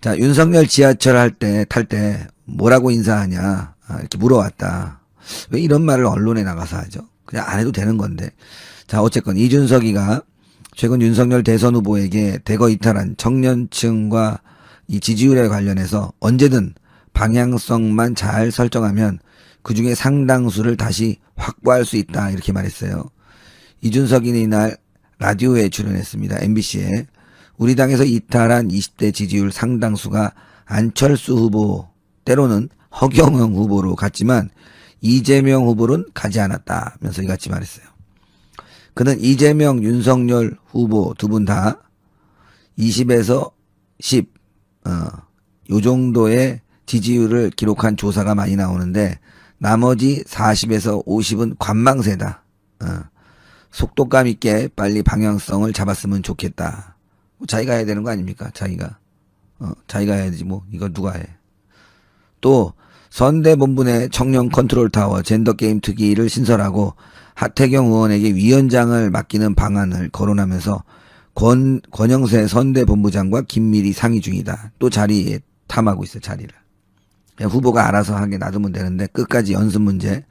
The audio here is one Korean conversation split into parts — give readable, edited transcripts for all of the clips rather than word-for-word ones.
자, 윤석열 지하철 탈 때 뭐라고 인사하냐, 이렇게 물어왔다. 왜 이런 말을 언론에 나가서 하죠? 그냥 안 해도 되는 건데. 자, 어쨌건 이준석이가 최근 윤석열 대선 후보에게 대거 이탈한 청년층과 이 지지율에 관련해서 언제든 방향성만 잘 설정하면 그중에 상당수를 다시 확보할 수 있다, 이렇게 말했어요. 이준석이 이날 라디오에 출연했습니다. MBC에. 우리 당에서 이탈한 20대 지지율 상당수가 안철수 후보, 때로는 허경영 후보로 갔지만 이재명 후보는 가지 않았다면서 이같이 말했어요. 그는 이재명, 윤석열 후보 두 분 다 20에서 10, 요 정도의 지지율을 기록한 조사가 많이 나오는데 나머지 40에서 50은 관망세다. 속도감 있게 빨리 방향성을 잡았으면 좋겠다. 자기가 해야 되는 거 아닙니까? 자기가 해야지 뭐 이거 누가 해. 또 선대본부 내 청년 컨트롤타워 젠더게임 특위를 신설하고 하태경 의원에게 위원장을 맡기는 방안을 거론하면서 권영세 선대본부장과 긴밀히 상의 중이다. 또 자리에 탐하고 있어요. 자리를. 그냥 후보가 알아서 하게 놔두면 되는데 끝까지 연습 문제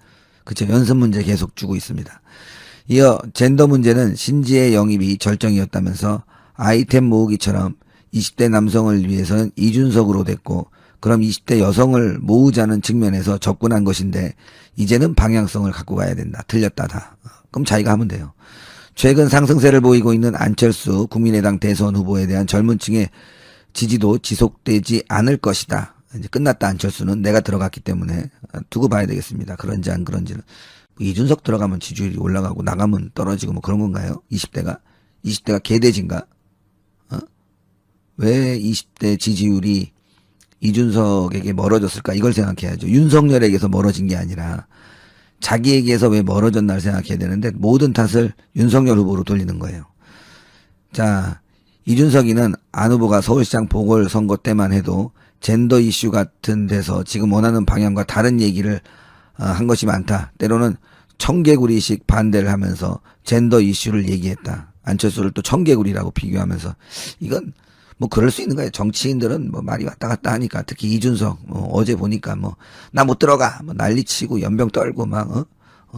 계속 주고 있습니다. 이어 젠더 문제는 신지의 영입이 절정이었다면서 아이템 모으기처럼 20대 남성을 위해서는 이준석으로 됐고 그럼 20대 여성을 모으자는 측면에서 접근한 것인데 이제는 방향성을 갖고 가야 된다. 틀렸다다. 그럼 자기가 하면 돼요. 최근 상승세를 보이고 있는 안철수 국민의당 대선 후보에 대한 젊은 층의 지지도 지속되지 않을 것이다. 이제 끝났다. 안철수는 내가 들어갔기 때문에 두고 봐야 되겠습니다. 그런지 안 그런지는. 이준석 들어가면 지지율이 올라가고 나가면 떨어지고 뭐 그런 건가요? 20대가 개돼지인가? 왜 20대 지지율이 이준석에게 멀어졌을까? 이걸 생각해야죠. 윤석열에게서 멀어진 게 아니라 자기에게서 왜 멀어졌나를 생각해야 되는데 모든 탓을 윤석열 후보로 돌리는 거예요. 자, 이준석이는 안 후보가 서울시장 보궐선거 때만 해도 젠더 이슈 같은 데서 지금 원하는 방향과 다른 얘기를 한 것이 많다. 때로는 청개구리식 반대를 하면서 젠더 이슈를 얘기했다. 안철수를 또 청개구리라고 비교하면서 이건 뭐 그럴 수 있는 거예요. 정치인들은 뭐 말이 왔다 갔다 하니까 특히 이준석 어제 보니까 뭐 나 못 들어가 뭐 난리치고 연병 떨고 막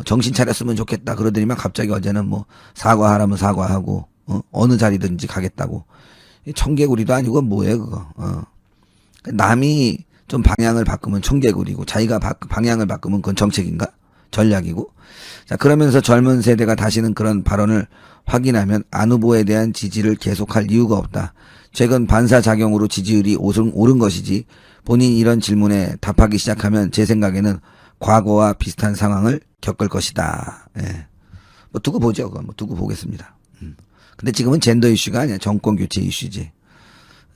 정신 차렸으면 좋겠다 그러더니만 갑자기 어제는 뭐 사과하라면 사과하고 어느 자리든지 가겠다고. 청개구리도 아니고 뭐예요 그거. 남이 좀 방향을 바꾸면 청개구리고 자기가 방향을 바꾸면 그건 정책인가? 전략이고. 자, 그러면서 젊은 세대가 다시는 그런 발언을 확인하면 안 후보에 대한 지지를 계속할 이유가 없다. 최근 반사작용으로 지지율이 오른 것이지 본인 이런 질문에 답하기 시작하면 제 생각에는 과거와 비슷한 상황을 겪을 것이다. 예. 뭐 두고 보죠. 그건 뭐 두고 보겠습니다. 근데 지금은 젠더 이슈가 아니야. 정권 교체 이슈지.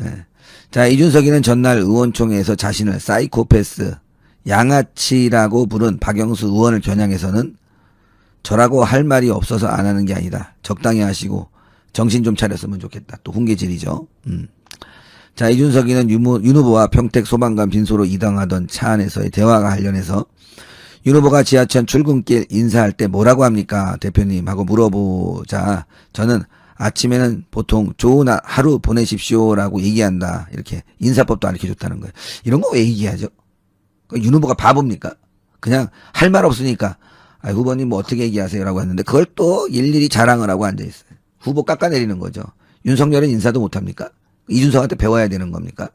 예. 자, 이준석이는 전날 의원총회에서 자신을 사이코패스, 양아치라고 부른 박영수 의원을 겨냥해서는 저라고 할 말이 없어서 안 하는 게 아니다. 적당히 하시고 정신 좀 차렸으면 좋겠다. 또 훈계질이죠. 자, 이준석이는 윤 후보와 평택 소방관 빈소로 이동하던 차 안에서의 대화가 관련해서 윤 후보가 지하철 출근길 인사할 때 뭐라고 합니까? 대표님 하고 물어보자 저는 아침에는 보통 좋은 하루 보내십시오라고 얘기한다. 이렇게 인사법도 가르쳐줬다는 거예요. 이런 거 왜 얘기하죠? 윤 후보가 바보입니까? 그냥 할 말 없으니까 후보님 뭐 어떻게 얘기하세요라고 했는데 그걸 또 일일이 자랑을 하고 앉아있어요. 후보 깎아내리는 거죠. 윤석열은 인사도 못합니까? 이준석한테 배워야 되는 겁니까?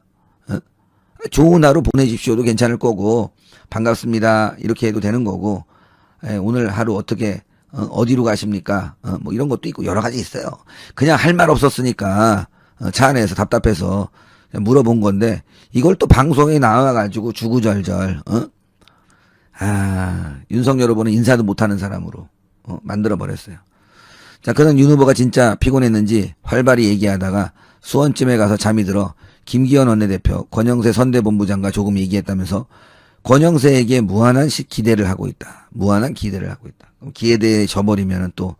좋은 하루 보내십시오도 괜찮을 거고 반갑습니다 이렇게 해도 되는 거고 오늘 하루 어떻게 어디로 가십니까? 뭐 이런 것도 있고 여러 가지 있어요. 그냥 할 말 없었으니까 차 안에서 답답해서 물어본 건데 이걸 또 방송에 나와가지고 주구절절 윤석열 후보는 인사도 못하는 사람으로 만들어버렸어요. 자, 그는 윤 후보가 진짜 피곤했는지 활발히 얘기하다가 수원쯤에 가서 잠이 들어 김기현 원내대표, 권영세 선대본부장과 조금 얘기했다면서 권영세에게 무한한 기대를 하고 있다. 무한한 기대를 하고 있다. 그럼 기대에 져버리면 또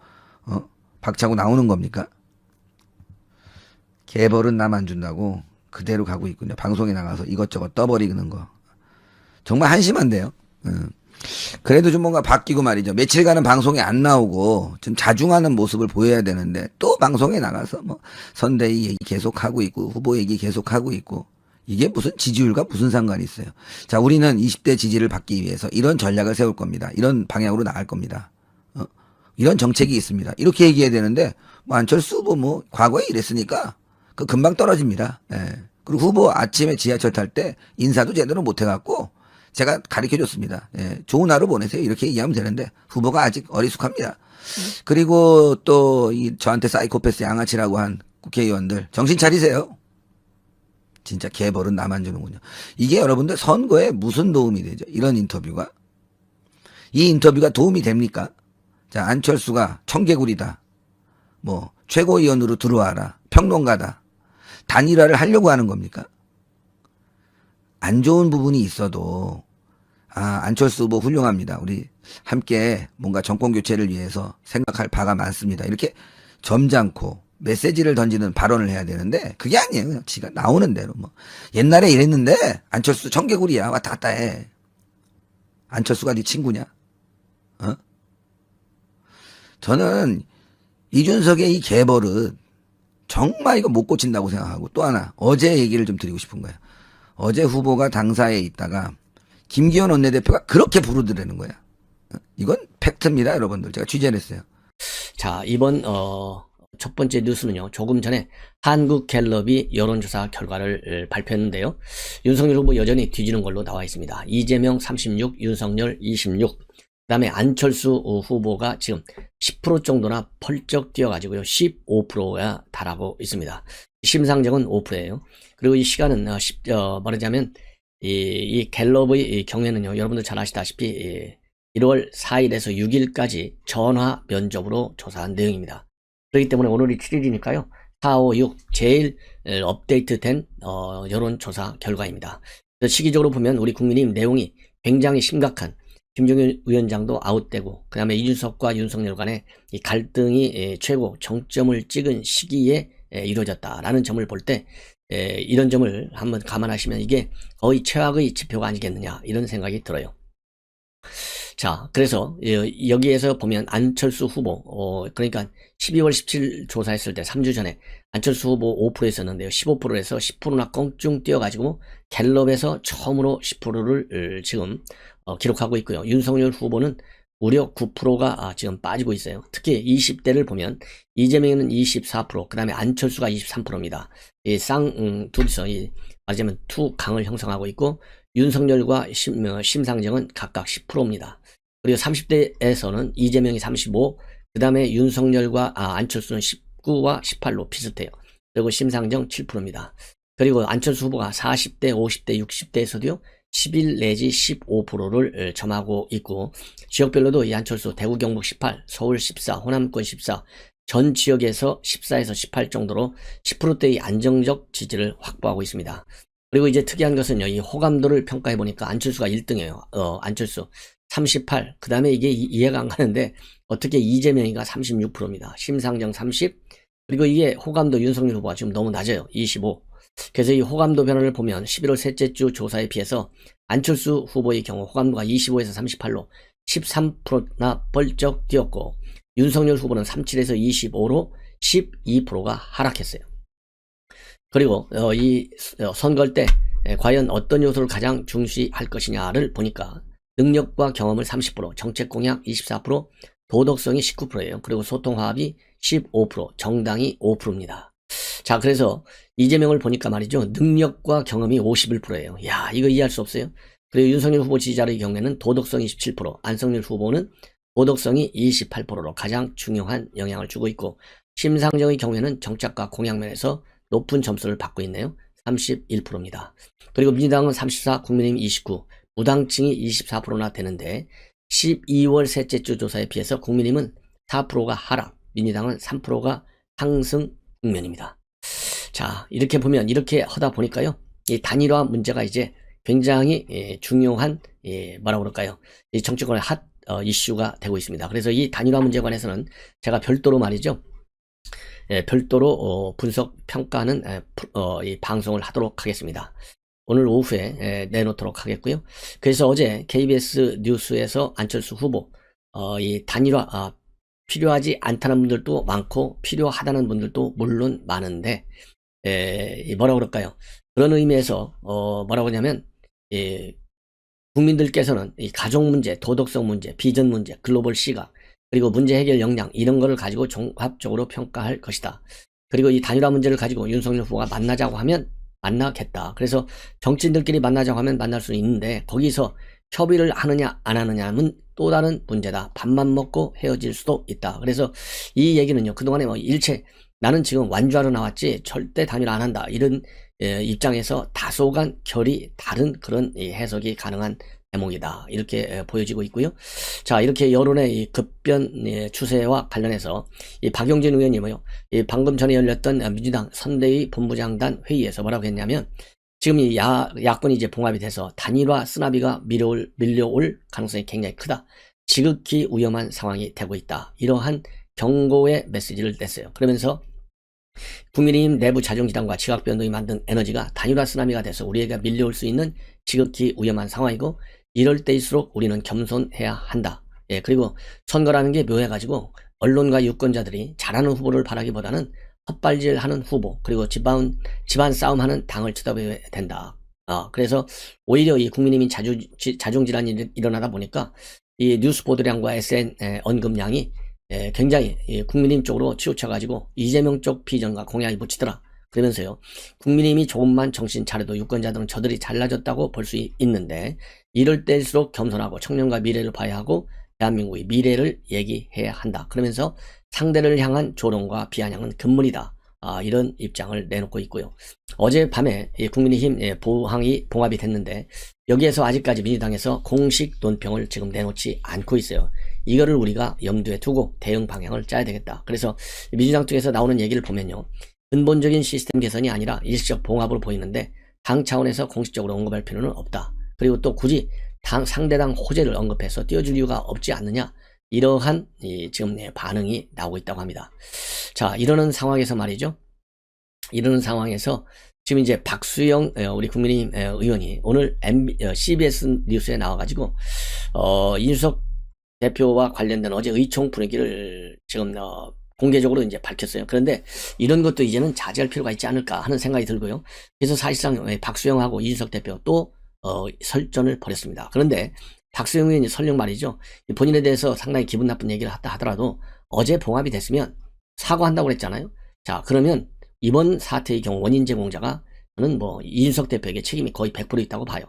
박차고 나오는 겁니까? 개벌은 남 안 준다고 그대로 가고 있군요. 방송에 나가서 이것저것 떠버리는 거. 정말 한심한데요. 그래도 좀 뭔가 바뀌고 말이죠. 며칠간은 방송에 안 나오고 좀 자중하는 모습을 보여야 되는데 또 방송에 나가서 뭐 선대위 얘기 계속하고 있고 후보 얘기 계속하고 있고 이게 무슨 지지율과 무슨 상관이 있어요. 자, 우리는 20대 지지를 받기 위해서 이런 전략을 세울 겁니다. 이런 방향으로 나갈 겁니다. 이런 정책이 있습니다. 이렇게 얘기해야 되는데 뭐 안철수 후보 뭐 과거에 이랬으니까 그 금방 떨어집니다. 예. 그리고 후보 아침에 지하철 탈 때 인사도 제대로 못 해갖고 제가 가르쳐 줬습니다. 예. 좋은 하루 보내세요. 이렇게 얘기하면 되는데 후보가 아직 어리숙합니다. 그리고 또 이 저한테 사이코패스 양아치라고 한 국회의원들 정신 차리세요. 진짜 개벌은 나만 주는군요. 이게 여러분들 선거에 무슨 도움이 되죠? 이런 인터뷰가. 이 인터뷰가 도움이 됩니까? 자, 안철수가 청개구리다. 뭐 최고위원으로 들어와라. 평론가다. 단일화를 하려고 하는 겁니까? 안 좋은 부분이 있어도 안철수 후보 훌륭합니다. 우리 함께 뭔가 정권 교체를 위해서 생각할 바가 많습니다. 이렇게 점잖고 메시지를 던지는 발언을 해야 되는데 그게 아니에요. 그냥 지가 나오는 대로 뭐 옛날에 이랬는데 안철수 청개구리야 왔다 갔다 해. 안철수가 네 친구냐? 저는 이준석의 이 개버릇 정말 이거 못 고친다고 생각하고 또 하나 어제 얘기를 좀 드리고 싶은 거예요. 어제 후보가 당사에 있다가 김기현 원내대표가 그렇게 부르더라는 거야. 이건 팩트입니다, 여러분들. 제가 취재를 했어요. 자, 이번 첫 번째 뉴스는요. 조금 전에 한국갤럽이 여론조사 결과를 발표했는데요. 윤석열 후보 여전히 뒤지는 걸로 나와 있습니다. 이재명 36, 윤석열 26. 그다음에 안철수 후보가 지금 10% 정도나 펄쩍 뛰어가지고요. 15%가 달하고 있습니다. 심상정은 5%예요. 그리고 이 시간은 말하자면 이 갤럽의 경우에는요. 여러분들 잘 아시다시피 1월 4일에서 6일까지 전화 면접으로 조사한 내용입니다. 그렇기 때문에 오늘이 7일이니까요. 4, 5, 6 제일 업데이트된 여론조사 결과입니다. 시기적으로 보면 우리 국민의힘 내용이 굉장히 심각한 김종인 위원장도 아웃되고 그 다음에 이준석과 윤석열 간의 이 갈등이 최고 정점을 찍은 시기에 이루어졌다라는 점을 볼 때 이런 점을 한번 감안하시면 이게 거의 최악의 지표가 아니겠느냐 이런 생각이 들어요. 자, 그래서 여기에서 보면 안철수 후보 그러니까 12월 17일 조사했을 때 3주 전에 안철수 후보 5%였었는데요. 15%에서 10%나 껑충 뛰어가지고 갤럽에서 처음으로 10%를 지금 기록하고 있고요. 윤석열 후보는 무려 9%가 지금 빠지고 있어요. 특히 20대를 보면 이재명은 24%, 그 다음에 안철수가 23%입니다. 이 둘이서 말하자면 투 강을 형성하고 있고 윤석열과 심상정은 각각 10%입니다. 그리고 30대에서는 이재명이 35, 그 다음에 윤석열과 안철수는 19와 18로 비슷해요. 그리고 심상정 7%입니다. 그리고 안철수 후보가 40대, 50대, 60대에서도요. 11 내지 15%를 점하고 있고 지역별로도 이 안철수 대구 경북 18, 서울 14, 호남권 14, 전 지역에서 14에서 18 정도로 10%대의 안정적 지지를 확보하고 있습니다. 그리고 이제 특이한 것은요. 이 호감도를 평가해 보니까 안철수가 1등이에요. 안철수 38. 그 다음에 이게 이해가 안 가는데 어떻게 이재명이가 36%입니다. 심상정 30. 그리고 이게 호감도 윤석열 후보가 지금 너무 낮아요. 25. 그래서 이 호감도 변화를 보면 11월 셋째 주 조사에 비해서 안철수 후보의 경우 호감도가 25에서 38로 13%나 벌쩍 뛰었고 윤석열 후보는 37에서 25로 12%가 하락했어요. 그리고 이 선거할 때 과연 어떤 요소를 가장 중시할 것이냐를 보니까 능력과 경험을 30%, 정책 공약 24%, 도덕성이 19%예요. 그리고 소통 화합이 15%, 정당이 5%입니다. 자, 그래서 이재명을 보니까 말이죠. 능력과 경험이 51%예요. 야, 이거 이해할 수 없어요. 그리고 윤석열 후보 지지자의 경우에는 도덕성이 17%, 안성열 후보는 도덕성이 28%로 가장 중요한 영향을 주고 있고 심상정의 경우에는 정책과 공약 면에서 높은 점수를 받고 있네요. 31%입니다. 그리고 민주당은 34, 국민의힘 29, 무당층이 24%나 되는데 12월 셋째 주 조사에 비해서 국민의힘은 4%가 하락, 민주당은 3%가 상승 국면입니다. 자, 이렇게 보면 이렇게 하다 보니까요. 이 단일화 문제가 이제 굉장히 중요한 뭐라고 그럴까요? 이 정치권의 핫 이슈가 되고 있습니다. 그래서 이 단일화 문제에 관해서는 제가 별도로 말이죠. 별도로 분석 평가는 이 방송을 하도록 하겠습니다. 오늘 오후에 내놓도록 하겠고요. 그래서 어제 KBS 뉴스에서 안철수 후보 이 단일화 필요하지 않다는 분들도 많고 필요하다는 분들도 물론 많은데 뭐라고 그럴까요? 그런 의미에서 뭐라고 하냐면 국민들께서는 이 가족 문제, 도덕성 문제, 비전 문제, 글로벌 시각, 그리고 문제 해결 역량 이런 거를 가지고 종합적으로 평가할 것이다. 그리고 이 단일화 문제를 가지고 윤석열 후보가 만나자고 하면 만나겠다. 그래서 정치인들끼리 만나자고 하면 만날 수는 있는데 거기서 협의를 하느냐 안 하느냐는 또 다른 문제다. 밥만 먹고 헤어질 수도 있다. 그래서 이 얘기는요. 그동안에 뭐 일체 나는 지금 완주하러 나왔지 절대 단일화 안 한다. 이런 입장에서 다소간 결이 다른 그런 해석이 가능한 대목이다. 이렇게 보여지고 있고요. 자, 이렇게 여론의 이 급변 추세와 관련해서 이 박용진 의원님은요, 이 방금 전에 열렸던 민주당 선대위 본부장단 회의에서 뭐라고 했냐면, 지금 이 야권이 이제 봉합이 돼서 단일화 쓰나미가 밀려올 가능성이 굉장히 크다. 지극히 위험한 상황이 되고 있다. 이러한 경고의 메시지를 냈어요. 그러면서 국민의힘 내부 자정지단과 지각변동이 만든 에너지가 단일화 쓰나미가 돼서 우리에게 밀려올 수 있는 지극히 위험한 상황이고 이럴 때일수록 우리는 겸손해야 한다. 예, 그리고 선거라는 게 묘해가지고 언론과 유권자들이 잘하는 후보를 바라기보다는 헛발질하는 후보 그리고 집안 싸움하는 당을 쳐다봐야 된다. 그래서 오히려 이 국민의힘 자중질환이 일어나다 보니까 이 뉴스 보도량과 SN 언급량이 굉장히 국민의힘 쪽으로 치우쳐가지고 이재명 쪽 비전과 공약이 묻히더라. 그러면서요. 국민의힘이 조금만 정신 차려도 유권자들은 저들이 잘나졌다고 볼 수 있는데 이럴 때일수록 겸손하고 청년과 미래를 봐야 하고 대한민국의 미래를 얘기해야 한다. 그러면서 상대를 향한 조롱과 비아냥은 금물이다. 이런 입장을 내놓고 있고요. 어젯밤에 국민의힘 봉합이 됐는데 여기에서 아직까지 민주당에서 공식 논평을 지금 내놓지 않고 있어요. 이거를 우리가 염두에 두고 대응 방향을 짜야 되겠다. 그래서 민주당 쪽에서 나오는 얘기를 보면요. 근본적인 시스템 개선이 아니라 일시적 봉합으로 보이는데 당 차원에서 공식적으로 언급할 필요는 없다. 그리고 또 굳이 상대당 호재를 언급해서 띄워줄 이유가 없지 않느냐. 이러한 지금 반응이 나오고 있다고 합니다. 자, 이러는 상황에서 말이죠. 이러는 상황에서 지금 이제 박수영 우리 국민의힘 의원이 오늘 CBS 뉴스에 나와가지고 이준석 대표와 관련된 어제 의총 분위기를 지금 공개적으로 이제 밝혔어요. 그런데 이런 것도 이제는 자제할 필요가 있지 않을까 하는 생각이 들고요. 그래서 사실상 박수영하고 이준석 대표 또 설전을 벌였습니다. 그런데 박수영 의원이 설령 말이죠. 본인에 대해서 상당히 기분 나쁜 얘기를 했다 하더라도 어제 봉합이 됐으면 사과한다고 그랬잖아요. 자, 그러면 이번 사태의 경우 원인 제공자가 저는 뭐 이준석 대표에게 책임이 거의 100% 있다고 봐요.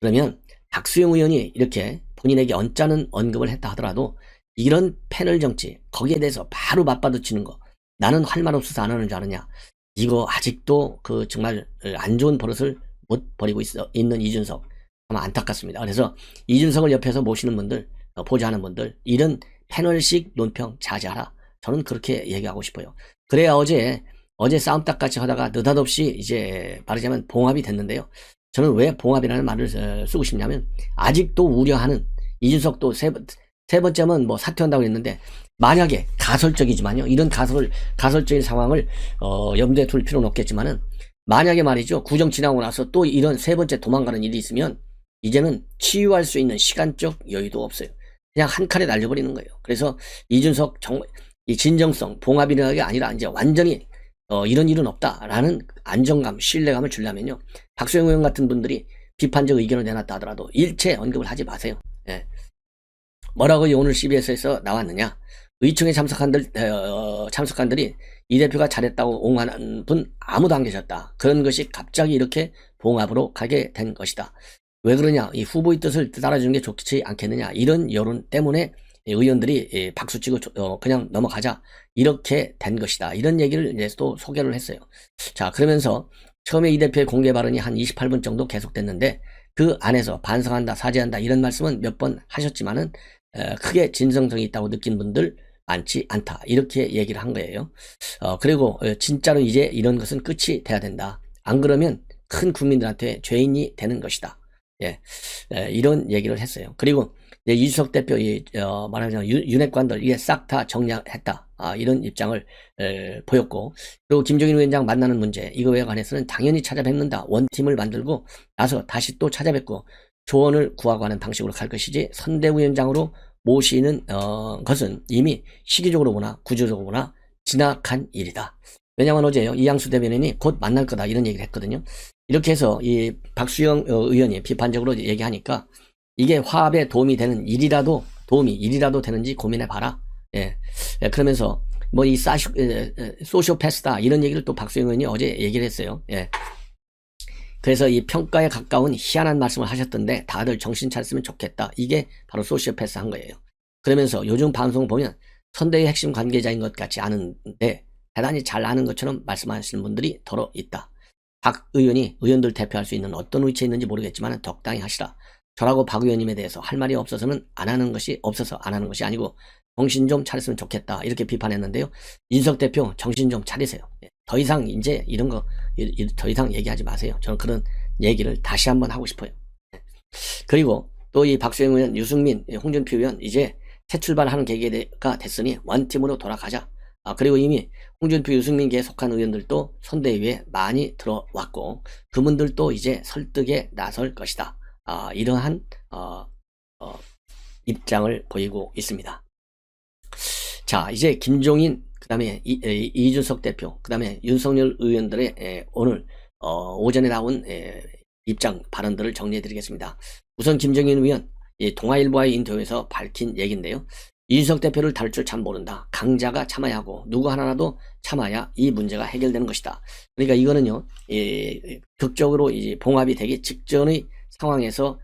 그러면 박수영 의원이 이렇게 본인에게 언짢은 언급을 했다 하더라도 이런 패널 정치 거기에 대해서 바로 맞받아치는 거 나는 할 말 없어서 안 하는 줄 아느냐 이거 아직도 그 정말 안 좋은 버릇을 못 버리고 있는 이준석 참 안타깝습니다. 그래서 이준석을 옆에서 모시는 분들 보좌하는 분들 이런 패널식 논평 자제하라 저는 그렇게 얘기하고 싶어요. 그래야 어제 싸움 딱같이 하다가 느닷없이 이제 말하자면 봉합이 됐는데요. 저는 왜 봉합이라는 말을 쓰고 싶냐면 아직도 우려하는 이준석도 세 번째면 뭐 사퇴한다고 했는데 만약에 가설적이지만요. 이런 가설적인 상황을 염두에 둘 필요는 없겠지만은 만약에 말이죠. 구정 지나고 나서 또 이런 세 번째 도망가는 일이 있으면 이제는 치유할 수 있는 시간적 여유도 없어요. 그냥 한 칼에 날려버리는 거예요. 그래서 이준석 정말 이 진정성 봉합이라는 게 아니라 이제 완전히 이런 일은 없다라는 안정감, 신뢰감을 주려면요. 박수영 의원 같은 분들이 비판적 의견을 내놨다 하더라도 일체 언급을 하지 마세요. 예. 뭐라고 오늘 CBS에서 나왔느냐. 의총에 참석한들이 이 대표가 잘했다고 옹호하는 분 아무도 안 계셨다. 그런 것이 갑자기 이렇게 봉합으로 가게 된 것이다. 왜 그러냐. 이 후보의 뜻을 따라주는 게 좋지 않겠느냐. 이런 여론 때문에 의원들이 박수치고 그냥 넘어가자 이렇게 된 것이다. 이런 얘기를 이제 또 소개를 했어요. 자, 그러면서 처음에 이 대표의 공개 발언이 한 28분 정도 계속됐는데 그 안에서 반성한다, 사죄한다 이런 말씀은 몇 번 하셨지만은 크게 진정성이 있다고 느낀 분들 많지 않다. 이렇게 얘기를 한 거예요. 그리고 진짜로 이제 이런 것은 끝이 돼야 된다. 안 그러면 큰 국민들한테 죄인이 되는 것이다. 예, 이런 얘기를 했어요. 그리고 이준석 대표 말하자면 윤핵관들 이게 싹 다 정리했다. 이런 입장을 보였고 그리고 김종인 위원장 만나는 문제 이거에 관해서는 당연히 찾아뵙는다. 원팀을 만들고 나서 다시 또 찾아뵙고 조언을 구하고 하는 방식으로 갈 것이지 선대위원장으로 모시는 것은 이미 시기적으로 보나 구조적으로 보나 지나간 일이다. 왜냐하면 어제요 이양수 대변인이 곧 만날 거다 이런 얘기를 했거든요. 이렇게 해서 이 박수영 의원이 비판적으로 얘기하니까 이게 화합에 도움이 되는 일이라도 되는지 고민해 봐라. 예. 그러면서 뭐 이 소시오패스다 이런 얘기를 또 박수영 의원이 어제 얘기를 했어요. 예. 그래서 이 평가에 가까운 희한한 말씀을 하셨던데 다들 정신 차렸으면 좋겠다. 이게 바로 소시오패스 한 거예요. 그러면서 요즘 방송 보면 선대의 핵심 관계자인 것 같지 않은데 대단히 잘 아는 것처럼 말씀하시는 분들이 더러 있다. 박 의원이 의원들 대표할 수 있는 어떤 위치에 있는지 모르겠지만 적당히 하시라. 저라고 박 의원님에 대해서 할 말이 없어서는 안 하는 것이 아니고 정신 좀 차렸으면 좋겠다. 이렇게 비판했는데요. 윤석 대표 정신 좀 차리세요. 더 이상 이제 이런 거 더 이상 얘기하지 마세요. 저는 그런 얘기를 다시 한번 하고 싶어요. 그리고 또 이 박수영 의원, 유승민, 홍준표 의원 이제 새 출발하는 계기가 됐으니 원팀으로 돌아가자. 그리고 이미 홍준표, 유승민계에 속한 의원들도 선대위에 많이 들어왔고 그분들도 이제 설득에 나설 것이다. 이러한 입장을 보이고 있습니다. 자, 이제 김종인, 그 다음에 이준석 대표, 그 다음에 윤석열 의원들의 오늘 오전에 나온 입장 발언들을 정리해 드리겠습니다. 우선 김종인 의원 동아일보와의 인터뷰에서 밝힌 얘기인데요. 이준석 대표를 다룰 줄 참 모른다. 강자가 참아야 하고 누구 하나라도 참아야 이 문제가 해결되는 것이다. 그러니까 이거는요, 극적으로 이제 봉합이 되기 직전의 상황에서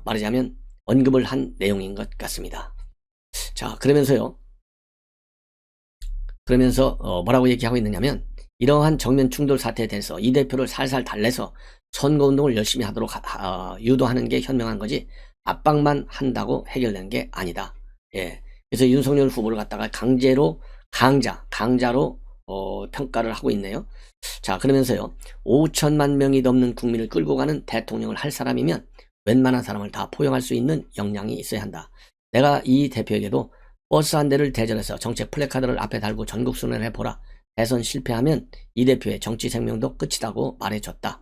말하자면 언급을 한 내용인 것 같습니다. 자, 그러면서 뭐라고 얘기하고 있느냐면 이러한 정면 충돌 사태에 대해서 이 대표를 살살 달래서 선거운동을 열심히 하도록 유도하는 게 현명한 거지 압박만 한다고 해결되는 게 아니다. 예. 그래서 윤석열 후보를 갖다가 강자로 평가를 하고 있네요. 자, 그러면서요. 5천만 명이 넘는 국민을 끌고 가는 대통령을 할 사람이면 웬만한 사람을 다 포용할 수 있는 역량이 있어야 한다. 내가 이 대표에게도 버스 한 대를 대절해서 정책 플래카드를 앞에 달고 전국 순회를 해보라. 대선 실패하면 이 대표의 정치 생명도 끝이라고 말해줬다.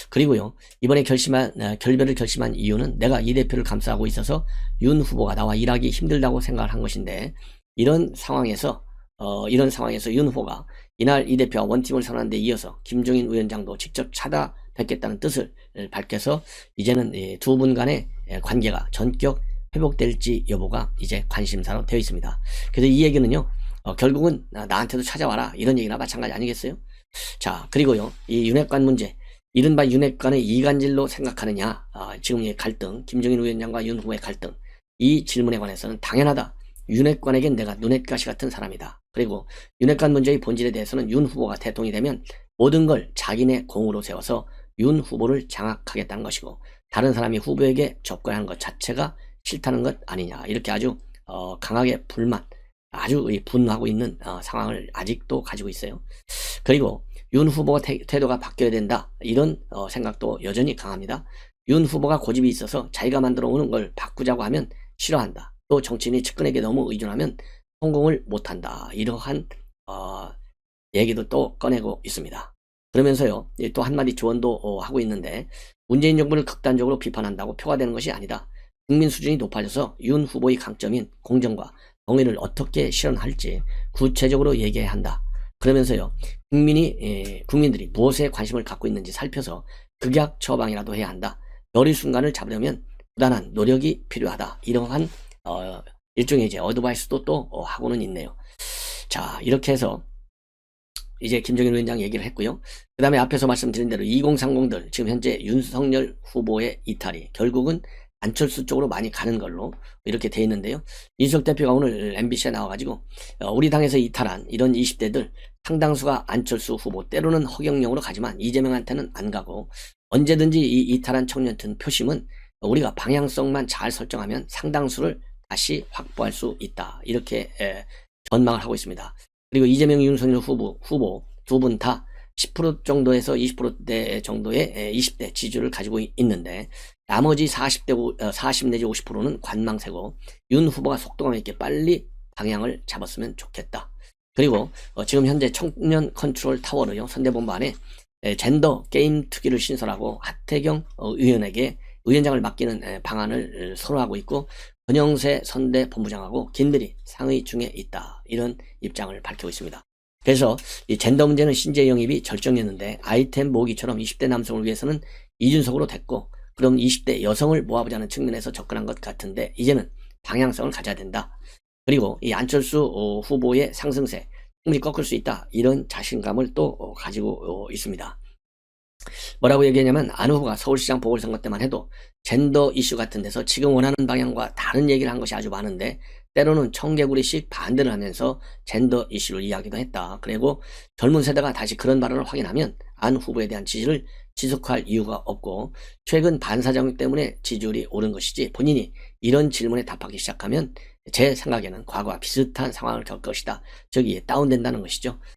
그리고요, 이번에 결별을 결심한 이유는 내가 이 대표를 감싸고 있어서 윤 후보가 나와 일하기 힘들다고 생각을 한 것인데, 이런 상황에서 윤 후보가 이날 이 대표와 원팀을 선언한 데 이어서 김종인 위원장도 직접 찾아뵙겠다는 뜻을 밝혀서 이제는 두 분 간의 관계가 전격 회복될지 여부가 이제 관심사로 되어 있습니다. 그래서 이 얘기는요, 결국은 나한테도 찾아와라 이런 얘기나 마찬가지 아니겠어요? 자, 그리고요, 이 윤핵관 문제, 이른바 윤핵관의 이간질로 생각하느냐, 지금의 갈등, 김종인 위원장과 윤 후보의 갈등, 이 질문에 관해서는 당연하다. 윤핵관에겐 내가 눈엣가시 같은 사람이다. 그리고 윤핵관 문제의 본질에 대해서는 윤 후보가 대통령이 되면 모든 걸 자기네 공으로 세워서 윤 후보를 장악하겠다는 것이고 다른 사람이 후보에게 접근하는 것 자체가 싫다는 것 아니냐. 이렇게 아주 강하게 아주 분노하고 있는 상황을 아직도 가지고 있어요. 그리고 윤 후보가 태도가 바뀌어야 된다. 이런 생각도 여전히 강합니다. 윤 후보가 고집이 있어서 자기가 만들어 오는 걸 바꾸자고 하면 싫어한다. 또 정치인이 측근에게 너무 의존하면 성공을 못한다. 이러한 얘기도 또 꺼내고 있습니다. 그러면서요, 또 한마디 조언도 하고 있는데 문재인 정부를 극단적으로 비판한다고 표가 되는 것이 아니다. 국민 수준이 높아져서 윤 후보의 강점인 공정과 정의를 어떻게 실현할지 구체적으로 얘기해야 한다. 그러면서요, 국민들이 무엇에 관심을 갖고 있는지 살펴서 극약 처방이라도 해야 한다. 열의 순간을 잡으려면 부단한 노력이 필요하다. 이러한 일종의 이제 어드바이스도 또 하고는 있네요. 자, 이렇게 해서 이제 김종인 위원장 얘기를 했고요. 그 다음에 앞에서 말씀드린 대로 2030들 지금 현재 윤석열 후보의 이탈이 결국은 안철수 쪽으로 많이 가는 걸로 이렇게 돼 있는데요. 이준석 대표가 오늘 MBC에 나와가지고 우리 당에서 이탈한 이런 20대들 상당수가 안철수 후보 때로는 허경영으로 가지만 이재명한테는 안 가고 언제든지 이 이탈한 청년층 표심은 우리가 방향성만 잘 설정하면 상당수를 다시 확보할 수 있다. 이렇게 전망을 하고 있습니다. 그리고 이재명, 윤석열 후보 두 분 다 10% 정도에서 20%대 정도의 20대 지지율을 가지고 있는데 나머지 40 내지 50%는 관망세고 윤 후보가 속도감 있게 빨리 방향을 잡았으면 좋겠다. 그리고 지금 현재 청년 컨트롤 타워를요, 선대본부 안에 젠더 게임 특기를 신설하고 하태경 의원에게 위원장을 맡기는 방안을 선호하고 있고 권영세 선대본부장하고 긴밀히 상의 중에 있다. 이런 입장을 밝히고 있습니다. 그래서 이 젠더 문제는 신재 영입이 절정이었는데 아이템 모으기처럼 20대 남성을 위해서는 이준석으로 됐고, 그럼 20대 여성을 모아보자는 측면에서 접근한 것 같은데 이제는 방향성을 가져야 된다. 그리고 이 안철수 후보의 상승세 충분히 꺾을 수 있다. 이런 자신감을 또 가지고 있습니다. 뭐라고 얘기하냐면 안 후보가 서울시장 보궐선거 때만 해도 젠더 이슈 같은 데서 지금 원하는 방향과 다른 얘기를 한 것이 아주 많은데 때로는 청개구리식 반대를 하면서 젠더 이슈를 이야기도 했다. 그리고 젊은 세대가 다시 그런 발언을 확인하면 안 후보에 대한 지지를 지속할 이유가 없고, 최근 반사장육 때문에 지지율이 오른 것이지 본인이 이런 질문에 답하기 시작하면 제 생각에는 과거와 비슷한 상황을 겪을 것이다. 저기에 다운된다는 것이죠.